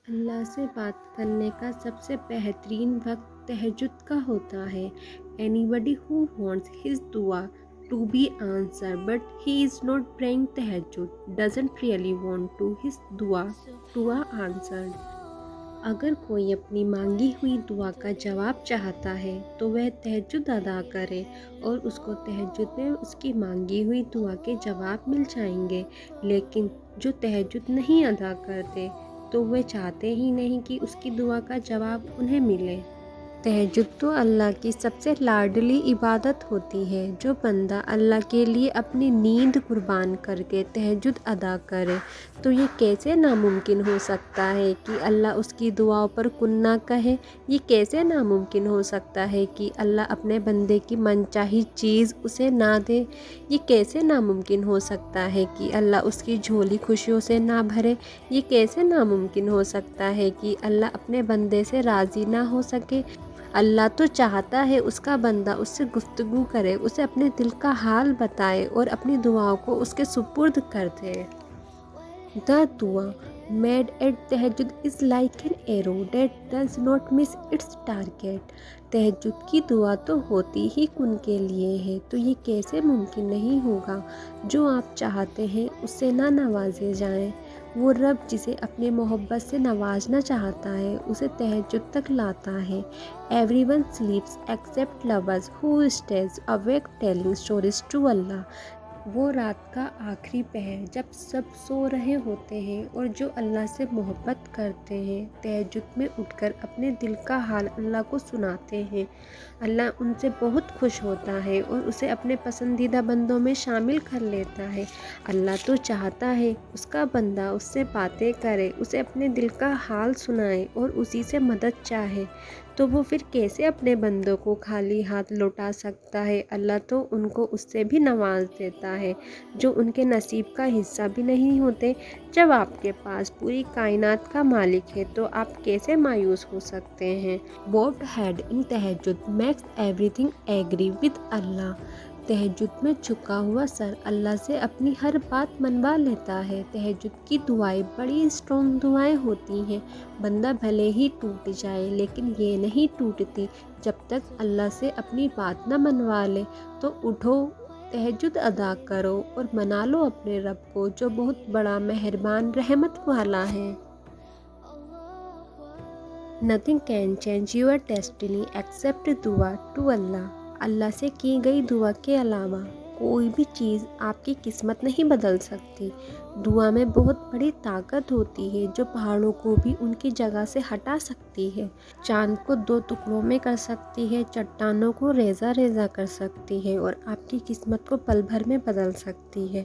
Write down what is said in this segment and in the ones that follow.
اللہ سے بات کرنے کا سب سے بہترین وقت تہجد کا ہوتا ہے۔ Anybody who wants his dua to be answered but he is not praying tahajjud doesn't really want to his dua answered۔ اگر کوئی اپنی مانگی ہوئی دعا کا جواب چاہتا ہے تو وہ تہجد ادا کرے اور اس کو تہجد میں اس کی مانگی ہوئی دعا کے جواب مل جائیں گے، لیکن جو تہجد نہیں ادا کرتے تو وہ چاہتے ہی نہیں کہ اس کی دعا کا جواب انہیں ملے۔ تہجد تو اللہ کی سب سے لاڈلی عبادت ہوتی ہے۔ جو بندہ اللہ کے لیے اپنی نیند قربان کر کے تہجد ادا کرے تو یہ کیسے ناممکن ہو سکتا ہے کہ اللہ اس کی دعاؤں پر کن نہ کہے؟ یہ کیسے ناممکن ہو سکتا ہے کہ اللہ اپنے بندے کی من چاہی چیز اسے نہ دے؟ یہ کیسے ناممکن ہو سکتا ہے کہ اللہ اس کی جھولی خوشیوں سے نہ بھرے؟ یہ کیسے ناممکن ہو سکتا ہے کہ اللہ اپنے بندے سے راضی نہ ہو سکے؟ اللہ تو چاہتا ہے اس کا بندہ اس سے گفتگو کرے، اسے اپنے دل کا حال بتائے اور اپنی دعاؤں کو اس کے سپرد کر دے۔ The dua made at tahajjud is like an arrow that does not miss its target۔ تہجد کی دعا تو ہوتی ہی کن کے لیے ہے، تو یہ کیسے ممکن نہیں ہوگا جو آپ چاہتے ہیں اس سے نہ نوازے جائیں۔ وہ رب جسے اپنے محبت سے نوازنا چاہتا ہے اسے تہجد تک لاتا ہے۔ Everyone sleeps except lovers who stays awake telling stories to Allah۔ وہ رات کا آخری پہر جب سب سو رہے ہوتے ہیں اور جو اللہ سے محبت کرتے ہیں تہجد میں اٹھ کر اپنے دل کا حال اللہ کو سناتے ہیں۔ اللہ ان سے بہت خوش ہوتا ہے اور اسے اپنے پسندیدہ بندوں میں شامل کر لیتا ہے۔ اللہ تو چاہتا ہے اس کا بندہ اس سے باتیں کرے، اسے اپنے دل کا حال سنائے اور اسی سے مدد چاہے، تو وہ پھر کیسے اپنے بندوں کو خالی ہاتھ لوٹا سکتا ہے؟ اللہ تو ان کو اس سے بھی نواز دیتا ہے جو ان کے نصیب کا حصہ بھی نہیں ہوتے۔ جب آپ کے پاس پوری کائنات کا مالک ہے تو آپ کیسے مایوس ہو سکتے ہیں؟ Bowed head in tahajjud makes everything agree with Allah۔ تہجد میں جھکا ہوا سر اللہ سے اپنی ہر بات منوا لیتا ہے۔ تہجد کی دعائیں بڑی اسٹرانگ دعائیں ہوتی ہیں۔ بندہ بھلے ہی ٹوٹ جائے لیکن یہ نہیں ٹوٹتی جب تک اللہ سے اپنی بات نہ منوا لے۔ تو اٹھو، تہجد ادا کرو اور منا لو اپنے رب کو جو بہت بڑا مہربان رحمت والا ہے۔ Nothing can change your destiny except dua to Allah۔ اللہ سے کی گئی دعا کے علاوہ کوئی بھی چیز آپ کی قسمت نہیں بدل سکتی۔ دعا میں بہت بڑی طاقت ہوتی ہے جو پہاڑوں کو بھی ان کی جگہ سے ہٹا سکتی ہے، چاند کو دو ٹکڑوں میں کر سکتی ہے، چٹانوں کو ریزہ ریزہ کر سکتی ہے اور آپ کی قسمت کو پل بھر میں بدل سکتی ہے۔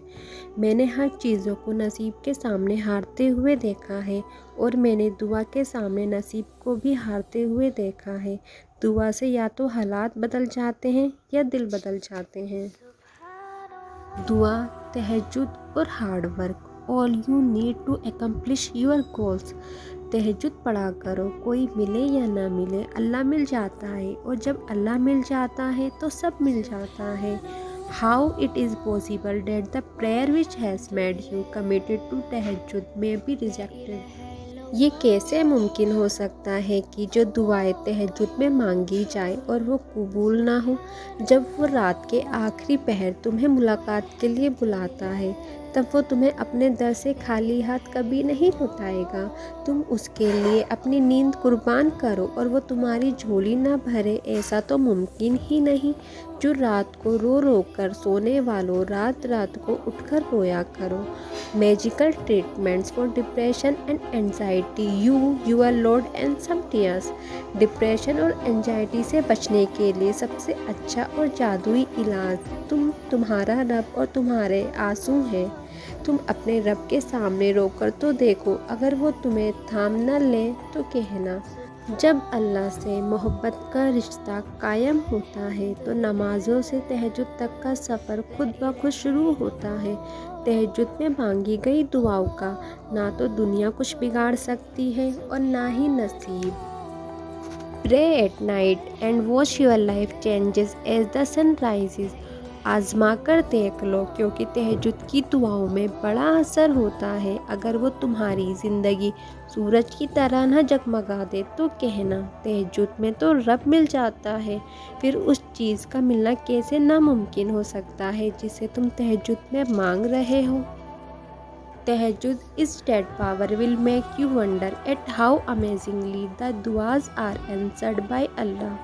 میں نے ہر چیزوں کو نصیب کے سامنے ہارتے ہوئے دیکھا ہے اور میں نے دعا کے سامنے نصیب کو بھی ہارتے ہوئے دیکھا ہے۔ دعا سے یا تو حالات بدل جاتے ہیں یا دل بدل جاتے ہیں۔ دعا، تہجد اور hard work, all you need to accomplish your goals۔ تہجد پڑھا کرو، کوئی ملے یا نہ ملے اللہ مل جاتا ہے، اور جب اللہ مل جاتا ہے تو سب مل جاتا ہے۔ How it is possible that the prayer which has made you committed to tahajjud may be rejected؟ یہ کیسے ممکن ہو سکتا ہے کہ جو دعائیں تہجد میں مانگی جائے اور وہ قبول نہ ہو؟ جب وہ رات کے آخری پہر تمہیں ملاقات کے لیے بلاتا ہے تب وہ تمہیں اپنے در سے خالی ہاتھ کبھی نہیں لوٹائے گا۔ تم اس کے لیے اپنی نیند قربان کرو اور وہ تمہاری جھولی نہ بھرے، ایسا تو ممکن ہی نہیں۔ جو رات کو رو رو کر سونے والوں، رات رات کو اٹھ کر رویا کرو۔ Magical treatments for depression and anxiety, your lord and some tears. Depression اور انزائٹی سے بچنے کے لیے سب سے اچھا اور جادوئی علاج تمہارا رب اور تمہارے آنسو ہیں۔ تم اپنے رب کے سامنے رو کر تو دیکھو، اگر وہ تمہیں تھام نہ لے تو کہنا۔ جب اللہ سے محبت کا رشتہ قائم ہوتا ہے تو نمازوں سے تہجد تک کا سفر خود بخود شروع ہوتا ہے۔ تہجد میں مانگی گئی دعاؤں کا نہ تو دنیا کچھ بگاڑ سکتی ہے اور نہ ہی نصیب۔ Pray at night and watch your life changes as the sun rises۔ آزما کر دیکھ لو، کیونکہ تہجد کی دعاؤں میں بڑا اثر ہوتا ہے۔ اگر وہ تمہاری زندگی سورج کی طرح نہ جگمگا دے تو کہنا تہجد میں تو رب مل جاتا ہے، پھر اس چیز کا ملنا کیسے ناممکن ہو سکتا ہے جسے تم تہجد میں مانگ رہے ہو۔ تہجد is that power will make you wonder at how amazingly the duas are answered by Allah۔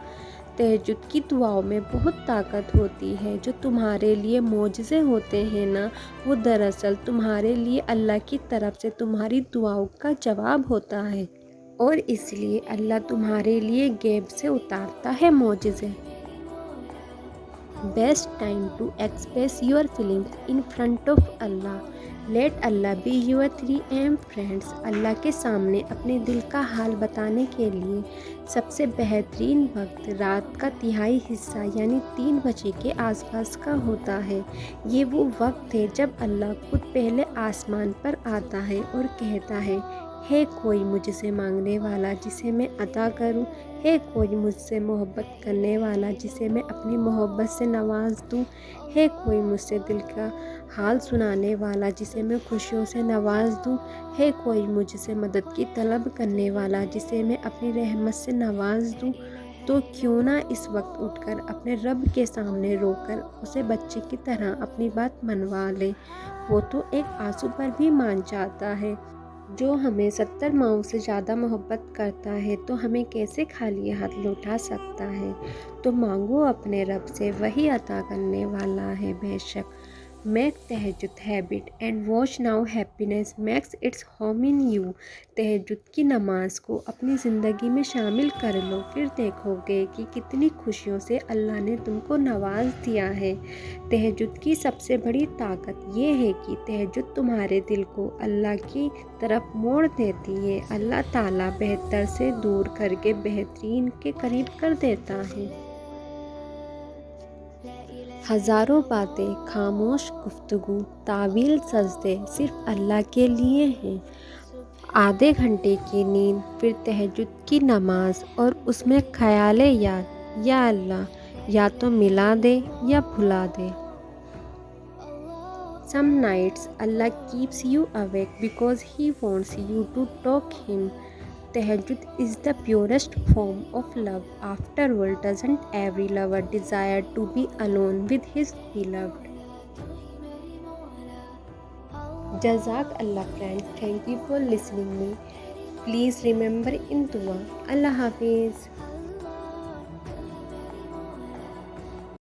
تہجد کی دعاؤں میں بہت طاقت ہوتی ہے۔ جو تمہارے لیے معجزے ہوتے ہیں نا، وہ دراصل تمہارے لیے اللہ کی طرف سے تمہاری دعاؤں کا جواب ہوتا ہے، اور اس لیے اللہ تمہارے لیے غیب سے اتارتا ہے معجزے۔ Best time to express your feelings in front of Allah۔ Let Allah be your 3 AM friends۔ اللہ کے سامنے اپنے دل کا حال بتانے کے لیے سب سے بہترین وقت رات کا تہائی حصہ یعنی 3 بجے کے آس پاس کا ہوتا ہے۔ یہ وہ وقت ہے جب اللہ خود پہلے آسمان پر آتا ہے اور کہتا ہے کوئی مجھ سے مانگنے والا جسے میں عطا کروں، ہے کوئی مجھ سے محبت کرنے والا جسے میں اپنی محبت سے نواز دوں، ہے کوئی مجھ سے دل کا حال سنانے والا جسے میں خوشیوں سے نواز دوں، ہے کوئی مجھ سے مدد کی طلب کرنے والا جسے میں اپنی رحمت سے نواز دوں، تو کیوں نہ اس وقت اٹھ کر اپنے رب کے سامنے رو کر اسے بچے کی طرح اپنی بات منوا لے۔ وہ تو ایک آنسو پر بھی مان جاتا ہے۔ جو ہمیں 70 ماؤں سے زیادہ محبت کرتا ہے تو ہمیں کیسے خالی ہاتھ لوٹا سکتا ہے؟ تو مانگو اپنے رب سے، وہی عطا کرنے والا ہے بے شک۔ Make Tahajjud habit and watch now happiness makes its home in you. تہجد کی نماز کو اپنی زندگی میں شامل کر لو، پھر دیکھو گے کہ کتنی خوشیوں سے اللہ نے تم کو نواز دیا ہے۔ تہجد کی سب سے بڑی طاقت یہ ہے کہ تہجد تمہارے دل کو اللہ کی طرف موڑ دیتی ہے۔ اللہ تعالیٰ بہتر سے دور کر کے بہترین کے قریب کر دیتا ہے۔ ہزاروں باتیں، خاموش گفتگو، طویل سجدے صرف اللہ کے لیے ہیں۔ آدھے گھنٹے کی نیند، پھر تہجد کی نماز اور اس میں خیال یاد، یا اللہ یا تو ملا دے یا بھلا دے۔ Some nights Allah keeps you awake because He wants you to talk Him۔ تہجد is the purest form of love۔ After all, doesn't every lover desire to be alone with his beloved؟ جزاک اللہ friends، thank you for listening me۔ Please remember in dua۔ اللہ حافظ۔